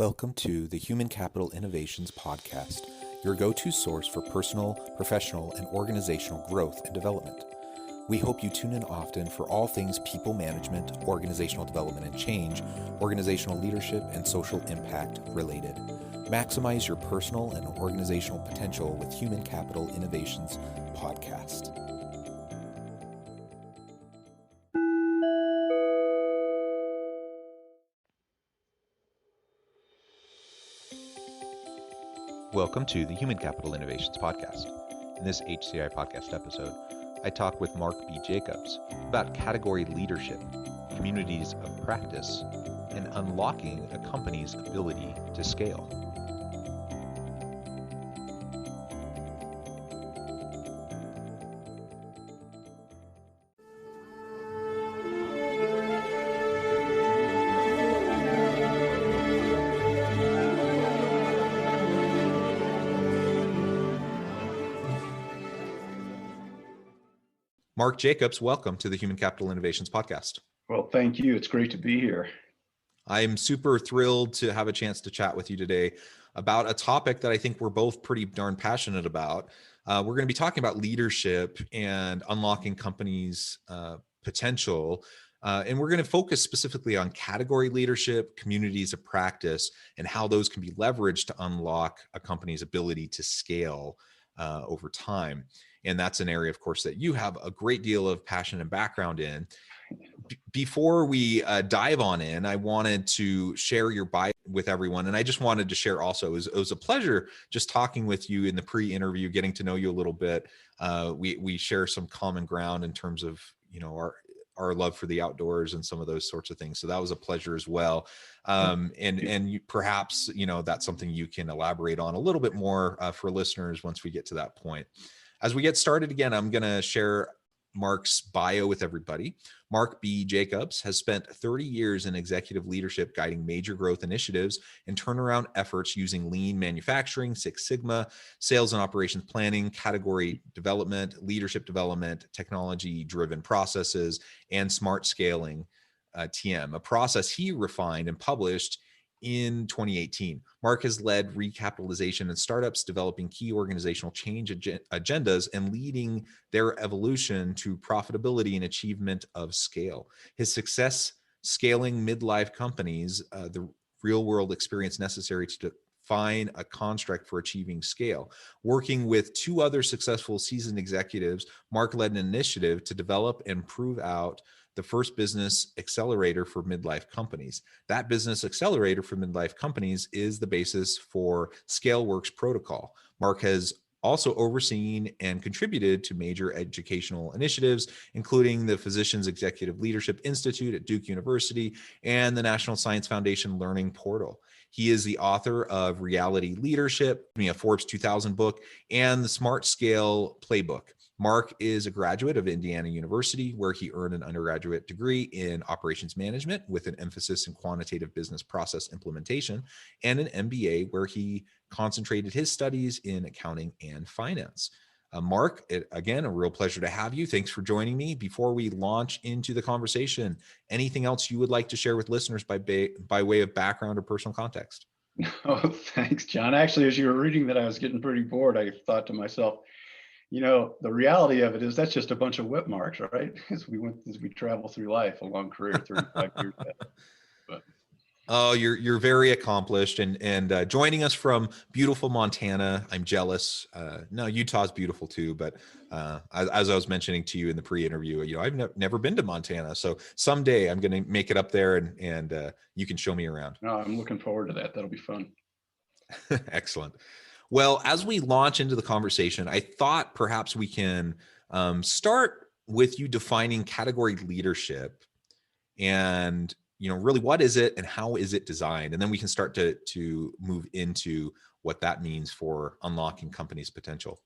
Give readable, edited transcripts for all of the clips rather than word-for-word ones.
Welcome to the Human Capital Innovations Podcast, your go-to source for personal, professional, and organizational growth and development. We hope you tune in often for all things people management, organizational development and change, organizational leadership, and social impact related. Maximize your personal and organizational potential with Human Capital Innovations Podcast. Welcome to the Human Capital Innovations Podcast. In this HCI podcast episode, I talk with Mark B. Jacobs about category leadership, communities of practice, and unlocking a company's ability to scale. Mark Jacobs, welcome to the Human Capital Innovations Podcast. Well, thank you. It's great to be here. I'm super thrilled to have a chance to chat with you today about a topic that I think we're both pretty darn passionate about. We're going to be talking about leadership and unlocking companies' potential. And we're going to focus specifically on category leadership, communities of practice, and how those can be leveraged to unlock a company's ability to scale over time. And that's an area, of course, that you have a great deal of passion and background in. Before we dive on in, I wanted to share your bio with everyone. And I just wanted to share also, it was a pleasure just talking with you in the pre-interview, getting to know you a little bit. We share some common ground in terms of, our love for the outdoors and some of those sorts of things. So that was a pleasure as well. And perhaps, that's something you can elaborate on a little bit more for listeners once we get to that point. As we get started again, I'm going to share Mark's bio with everybody. Mark B. Jacobs has spent 30 years in executive leadership guiding major growth initiatives and turnaround efforts using lean manufacturing, Six Sigma, sales and operations planning, category development, leadership development, technology-driven processes, and smart scaling, TM, a process he refined and published in 2018. Mark has led recapitalization and startups, developing key organizational change agendas and leading their evolution to profitability and achievement of scale. His success scaling midlife companies, the real world experience necessary to define a construct for achieving scale. Working with two other successful seasoned executives, Mark led an initiative to develop and prove out the first business accelerator for midlife companies. That business accelerator for midlife companies is the basis for ScaleWorks protocol. Mark has also overseen and contributed to major educational initiatives, including the Physicians Executive Leadership Institute at Duke University and the National Science Foundation Learning Portal. He is the author of Reality Leadership, a Forbes 2000 book, and the Smart Scale Playbook. Mark is a graduate of Indiana University, where he earned an undergraduate degree in operations management with an emphasis in quantitative business process implementation, and an MBA where he concentrated his studies in accounting and finance. Mark, again, a real pleasure to have you. Thanks for joining me. Before we launch into the conversation, anything else you would like to share with listeners by way of background or personal context? Oh, thanks, John. Actually, as you were reading that, I was getting pretty bored. I thought to myself, the reality of it is that's just a bunch of whip marks, right? As we travel through life, a long career, 35 years. But oh, you're very accomplished and joining us from beautiful Montana. I'm jealous. No, Utah's beautiful too, but as I was mentioning to you in the pre-interview, I've never been to Montana, so someday I'm going to make it up there and you can show me around. no, I'm looking forward to that. That'll be fun. Excellent. Well, as we launch into the conversation, I thought perhaps we can start with you defining category leadership and, really what is it and how is it designed? And then we can start to move into what that means for unlocking companies' potential.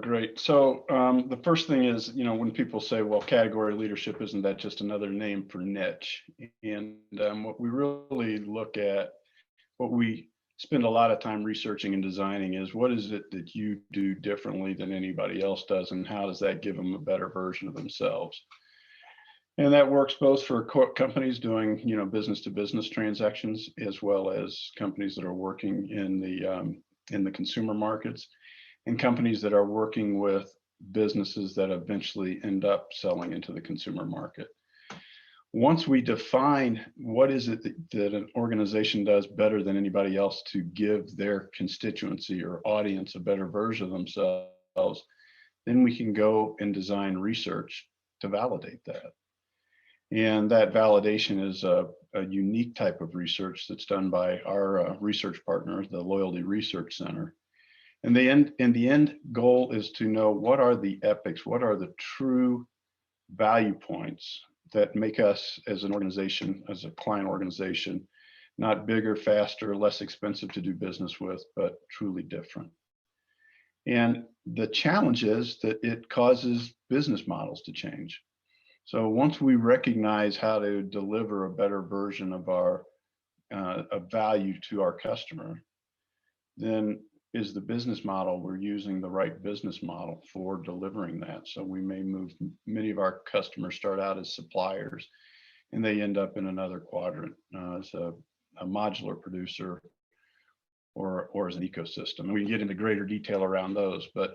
Great. So the first thing is, when people say, well, category leadership, isn't that just another name for niche? And what we really look at, what we spend a lot of time researching and designing is what is it that you do differently than anybody else does, and how does that give them a better version of themselves? And that works both for companies doing, business to business transactions, as well as companies that are working in the consumer markets, and companies that are working with businesses that eventually end up selling into the consumer market. Once we define what is it that an organization does better than anybody else to give their constituency or audience a better version of themselves, then we can go and design research to validate that. And that validation is a unique type of research that's done by our research partner, the Loyalty Research Center. And the end goal is to know what are the epics, what are the true value points that make us as an organization, as a client organization, not bigger, faster, less expensive to do business with, but truly different. And the challenge is that it causes business models to change. So once we recognize how to deliver a better version of our of value to our customer, then is the business model we're using the right business model for delivering that? So we may move, many of our customers start out as suppliers and they end up in another quadrant as a modular producer or as an ecosystem. And we can get into greater detail around those, but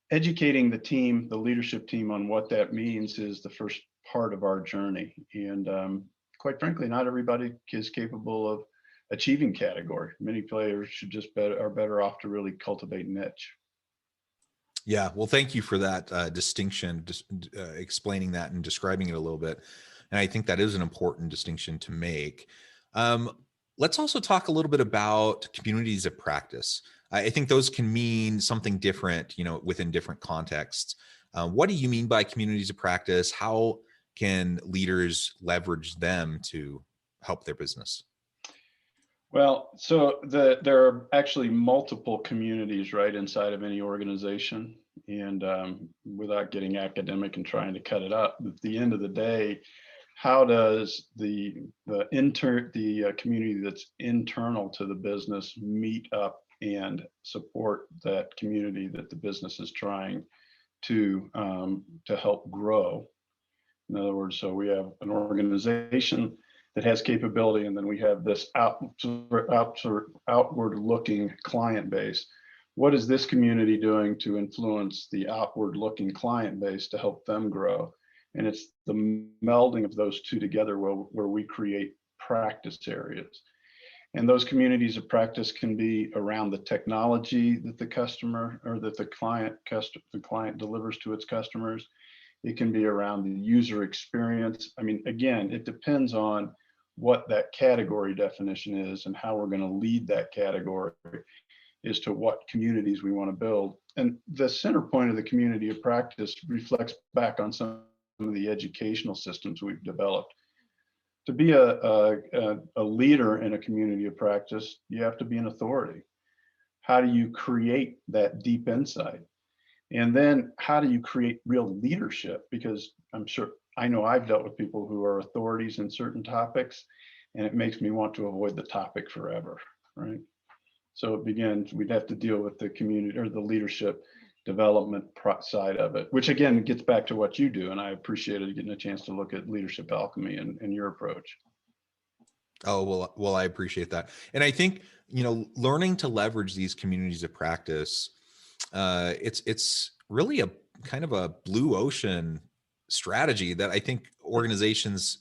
educating the team, the leadership team, on what that means is the first part of our journey. And quite frankly, not everybody is capable of achieving category. Many players are better off to really cultivate niche. Yeah, well, thank you for that distinction, just explaining that and describing it a little bit. And I think that is an important distinction to make. Let's also talk a little bit about communities of practice. I think those can mean something different, within different contexts. What do you mean by communities of practice? How can leaders leverage them to help their business? Well, so there are actually multiple communities right inside of any organization. And without getting academic and trying to cut it up, at the end of the day, how does the community that's internal to the business meet up and support that community that the business is trying to help grow? In other words, so we have an organization that has capability, and then we have this outward looking client base. What is this community doing to influence the outward looking client base to help them grow? And it's the melding of those two together where we create practice areas. And those communities of practice can be around the technology that the customer or that the client delivers to its customers. It can be around the user experience. I mean, again, it depends on what that category definition is and how we're going to lead that category as to what communities we want to build. And the center point of the community of practice reflects back on some of the educational systems we've developed. To be a leader in a community of practice, you have to be an authority. How do you create that deep insight? And then how do you create real leadership? Because I know I've dealt with people who are authorities in certain topics, and it makes me want to avoid the topic forever, right? So it begins, we'd have to deal with the community or the leadership development side of it, which again gets back to what you do. And I appreciated getting a chance to look at leadership alchemy and your approach. Oh, well, I appreciate that. And I think, learning to leverage these communities of practice, it's really a kind of a blue ocean strategy that I think organizations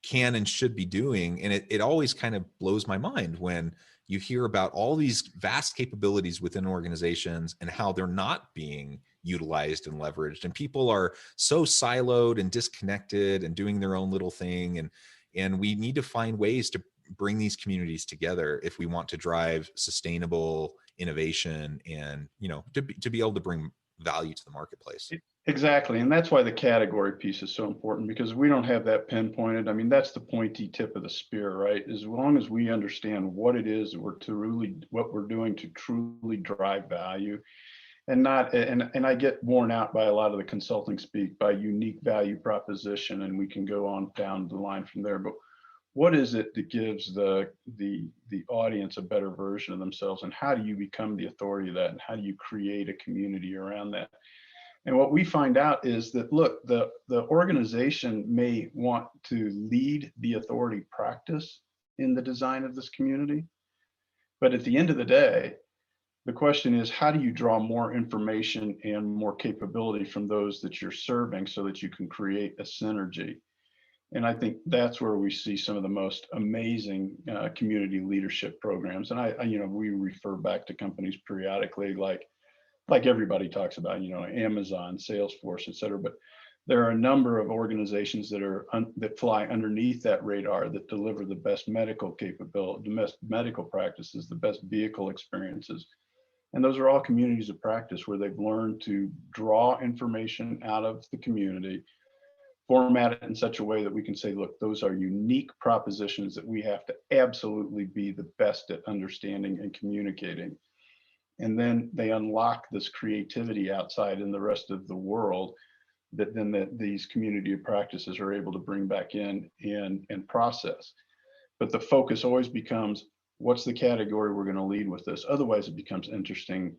can and should be doing. And it always kind of blows my mind when you hear about all these vast capabilities within organizations and how they're not being utilized and leveraged. And people are so siloed and disconnected and doing their own little thing. And we need to find ways to bring these communities together if we want to drive sustainable innovation and, to be able to bring value to the marketplace. Exactly. And that's why the category piece is so important, because we don't have that pinpointed. I mean, that's the pointy tip of the spear, right? As long as we understand what it is what we're doing to truly drive value, and I get worn out by a lot of the consulting speak by unique value proposition, and we can go on down the line from there. But what is it that gives the audience a better version of themselves, and how do you become the authority of that, and how do you create a community around that? And what we find out is that, look, the organization may want to lead the authority practice in the design of this community, but at the end of the day, the question is, how do you draw more information and more capability from those that you're serving so that you can create a synergy? And I think that's where we see some of the most amazing community leadership programs. And we refer back to companies periodically, like everybody talks about, Amazon, Salesforce, et cetera. But there are a number of organizations that fly underneath that radar that deliver the best medical capability, the best medical practices, the best vehicle experiences. And those are all communities of practice where they've learned to draw information out of the community, format it in such a way that we can say, look, those are unique propositions that we have to absolutely be the best at understanding and communicating. And then they unlock this creativity outside in the rest of the world that then these community of practices are able to bring back in and process. But the focus always becomes, what's the category we're going to lead with this? Otherwise, it becomes interesting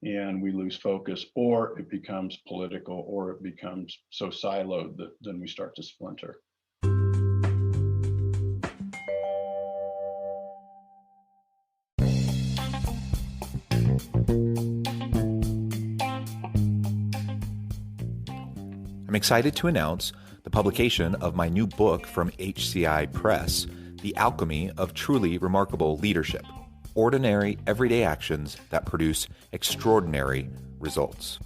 and we lose focus, or it becomes political, or it becomes so siloed that then we start to splinter. I'm excited to announce the publication of my new book from HCI Press, The Alchemy of Truly Remarkable Leadership: Ordinary, Everyday Actions That Produce Extraordinary Results.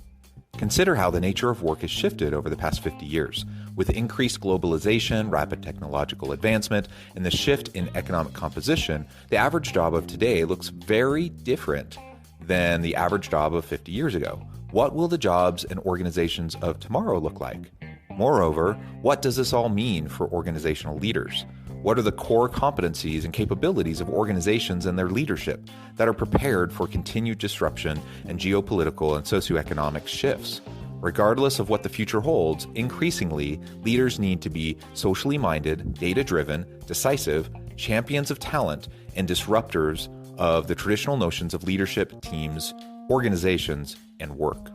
Consider how the nature of work has shifted over the past 50 years. With increased globalization, rapid technological advancement, and the shift in economic composition, the average job of today looks very different than the average job of 50 years ago. What will the jobs and organizations of tomorrow look like? Moreover, what does this all mean for organizational leaders? What are the core competencies and capabilities of organizations and their leadership that are prepared for continued disruption and geopolitical and socioeconomic shifts? Regardless of what the future holds, increasingly, leaders need to be socially minded, data-driven, decisive, champions of talent, and disruptors of the traditional notions of leadership, teams, organizations, and work.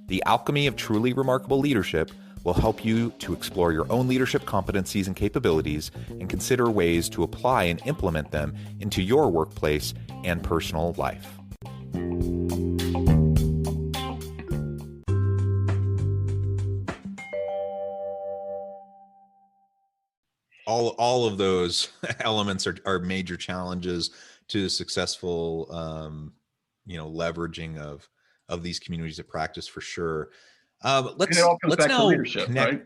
The Alchemy of Truly Remarkable Leadership will help you to explore your own leadership competencies and capabilities and consider ways to apply and implement them into your workplace and personal life. All of those elements are major challenges to successful leveraging of these communities of practice, for sure. It all comes back to leadership, right?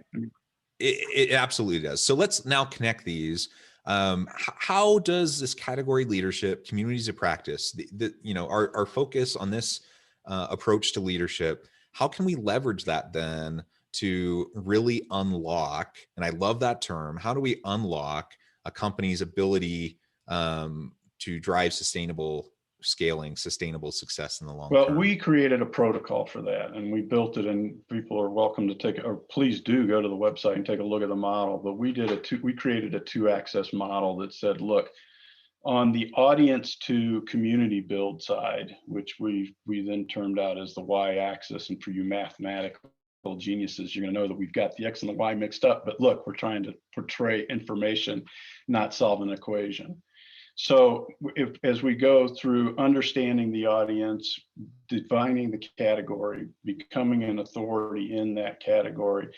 It absolutely does. So let's now connect these. How does this category leadership, communities of practice, our focus on this approach to leadership, how can we leverage that then to really unlock, and I love that term, how do we unlock a company's ability to drive sustainable scaling, sustainable success in the long term? Well, we created a protocol for that, and we built it, and people are welcome to take it, or please do go to the website and take a look at the model. But we created a 2-axis model that said, look, on the audience to community build side, which we then termed out as the Y-axis, and for you mathematical geniuses, you're going to know that we've got the X and the Y mixed up, but look, we're trying to portray information, not solve an equation. So as we go through understanding the audience, defining the category, becoming an authority in that category,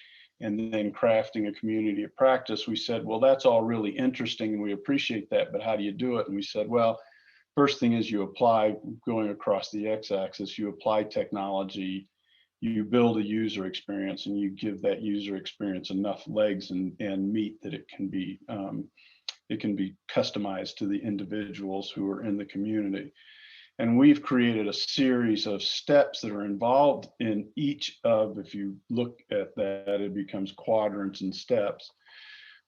and then crafting a community of practice, we said, well, that's all really interesting and we appreciate that, but how do you do it? And we said, well, first thing is you apply, going across the X-axis, you apply technology, you build a user experience, and you give that user experience enough legs and meat that it can be customized to the individuals who are in the community. And we've created a series of steps that are involved in each of, if you look at that, it becomes quadrants and steps.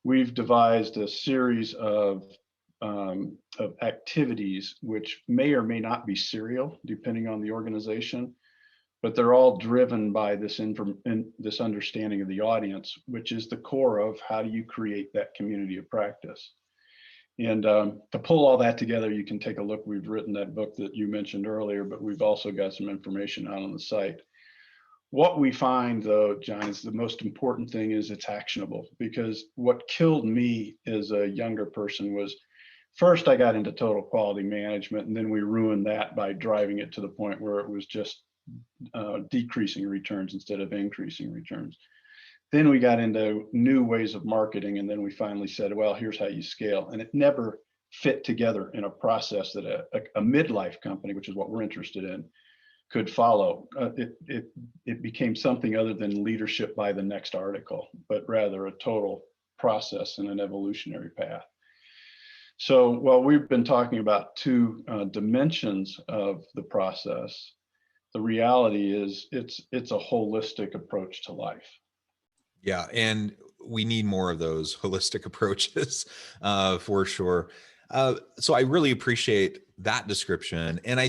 We've devised a series of activities which may or may not be serial, depending on the organization, but they're all driven by this understanding of the audience, which is the core of how do you create that community of practice. And to pull all that together, you can take a look. We've written that book that you mentioned earlier, but we've also got some information out on the site. What we find though, John, is the most important thing is it's actionable, because what killed me as a younger person was, first I got into total quality management, and then we ruined that by driving it to the point where it was just decreasing returns instead of increasing returns. Then we got into new ways of marketing, and then we finally said, well, here's how you scale. And it never fit together in a process that a midlife company, which is what we're interested in, could follow. It became something other than leadership by the next article, but rather a total process and an evolutionary path. So while we've been talking about two dimensions of the process, the reality is it's a holistic approach to life. Yeah, and we need more of those holistic approaches for sure. So I really appreciate that description, and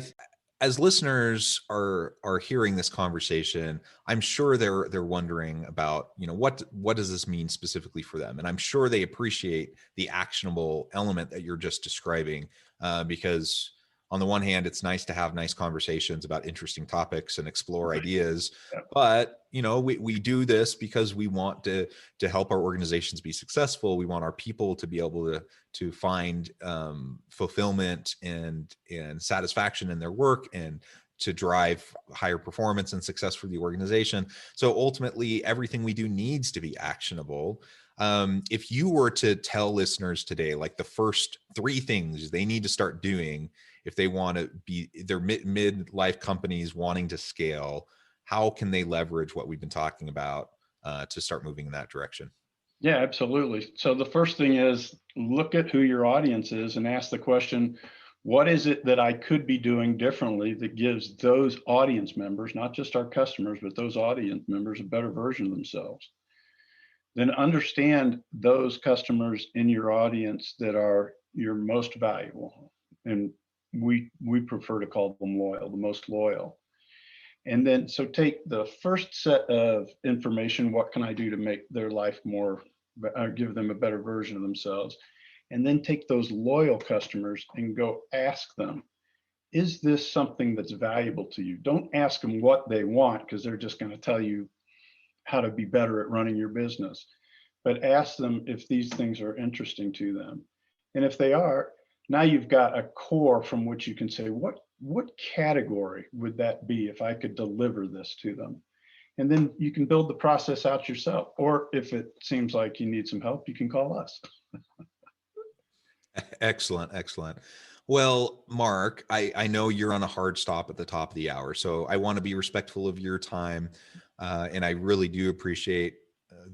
as listeners are hearing this conversation, I'm sure they're wondering about, what does this mean specifically for them, and I'm sure they appreciate the actionable element that you're just describing, because on the one hand, it's nice to have nice conversations about interesting topics and explore Right. ideas, Yeah. but we do this because we want to help our organizations be successful. We want our people to be able to find fulfillment and satisfaction in their work, and to drive higher performance and success for the organization. So ultimately, everything we do needs to be actionable. If you were to tell listeners today, like the first three things they need to start doing if they want to be their mid-life companies wanting to scale, how can they leverage what we've been talking about to start moving in that direction? Yeah, absolutely. So the first thing is look at who your audience is and ask the question, what is it that I could be doing differently that gives those audience members, not just our customers, but those audience members, a better version of themselves? Then understand those customers in your audience that are your most valuable. And we prefer to call them loyal, the most loyal. And then, so take the first set of information, what can I do to make their life more, give them a better version of themselves? And then take those loyal customers and go ask them, is this something that's valuable to you? Don't ask them what they want, because they're just going to tell you how to be better at running your business. But ask them if these things are interesting to them. And if they are, now you've got a core from which you can say, what category would that be if I could deliver this to them? And then you can build the process out yourself. Or if it seems like you need some help, you can call us. Excellent. Well, Mark, I know you're on a hard stop at the top of the hour, so I want to be respectful of your time, and I really do appreciate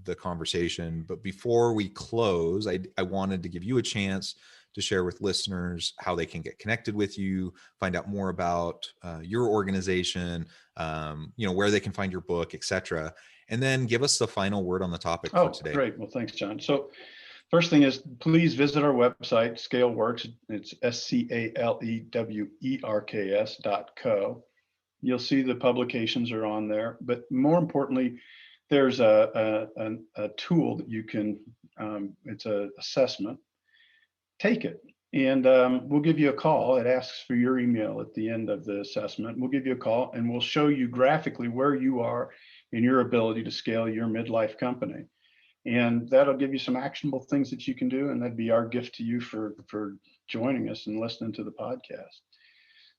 the conversation. But before we close, I wanted to give you a chance to share with listeners how they can get connected with you, find out more about your organization, where they can find your book, etc. And then give us the final word on the topic for today. Great. Well, thanks, John. So first thing is, please visit our website, ScaleWorks. It's ScaleWerks.co. You'll see the publications are on there. But more importantly, there's a tool that you can, it's an assessment. Take it, and we'll give you a call. It asks for your email at the end of the assessment. We'll give you a call, and we'll show you graphically where you are in your ability to scale your midlife company. And that'll give you some actionable things that you can do. And that'd be our gift to you for joining us and listening to the podcast.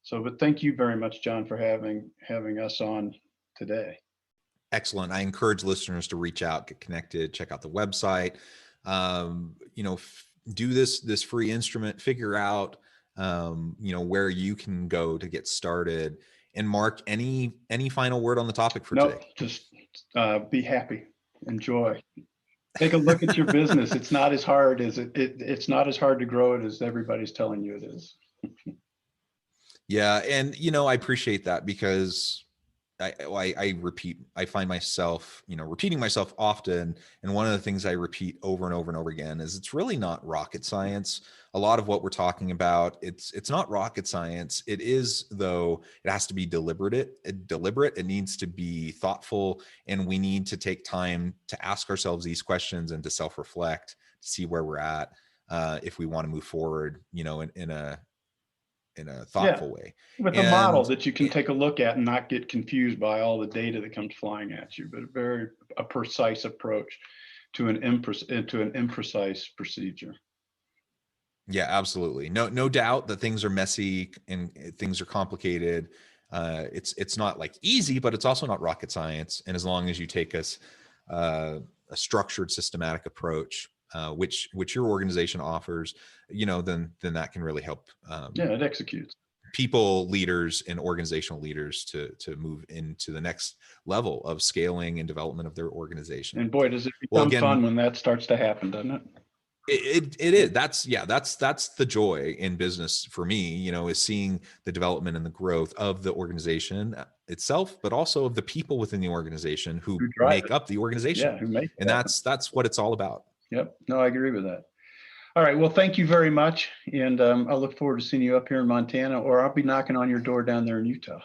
So, but thank you very much, John, for having us on today. Excellent. I encourage listeners to reach out, get connected, check out the website, do this free instrument, figure out, where you can go to get started. And Mark, any final word on the topic for today? Just be happy, enjoy. Take a look at your business. It's not as hard as it's not as hard to grow it as everybody's telling you it is. Yeah. And, I appreciate that, because I find myself, repeating myself often. And one of the things I repeat over and over and over again is it's really not rocket science. A lot of what we're talking about, it's not rocket science. It is, though, it has to be deliberate. It needs to be thoughtful. And we need to take time to ask ourselves these questions and to self-reflect, to see where we're at, if we want to move forward, in a Yeah, thoughtful way. with a model And that you can take a look at and not get confused by all the data that comes flying at you, but a precise approach to an imprecise procedure. yeah, absolutely. No doubt that things are messy and things are complicated. It's not like easy, but it's also not rocket science. And as long as you take a structured, systematic approach, which your organization offers, then that can really help. Yeah, it executes. People, leaders, and organizational leaders to move into the next level of scaling and development of their organization. And boy, does it Well, become again, fun when that starts to happen, doesn't it? it is. That's the joy in business for me, is seeing the development and the growth of the organization itself, but also of the people within the organization who drive make it. up the organization. Yeah, who make it And happen. that's what it's all about. Yep. No, I agree with that. All right. Well, thank you very much. And I look forward to seeing you up here in Montana, or I'll be knocking on your door down there in Utah.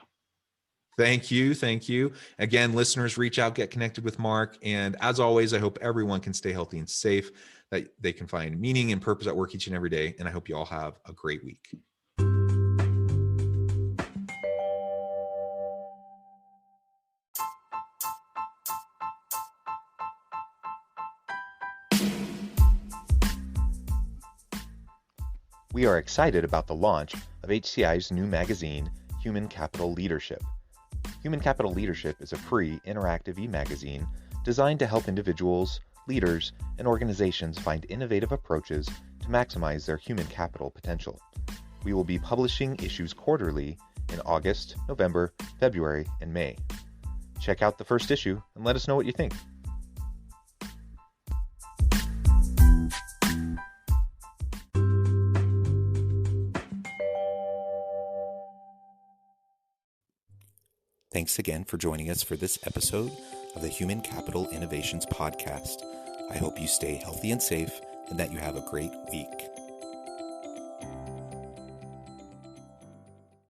Thank you. Again, listeners, reach out, get connected with Mark. And as always, I hope everyone can stay healthy and safe, that they can find meaning and purpose at work each and every day. And I hope you all have a great week. We are excited about the launch of HCI's new magazine, Human Capital Leadership. Human Capital Leadership is a free, interactive e-magazine designed to help individuals, leaders, and organizations find innovative approaches to maximize their human capital potential. We will be publishing issues quarterly in August, November, February, and May. Check out the first issue and let us know what you think. Thanks again for joining us for this episode of the Human Capital Innovations Podcast. I hope you stay healthy and safe and that you have a great week.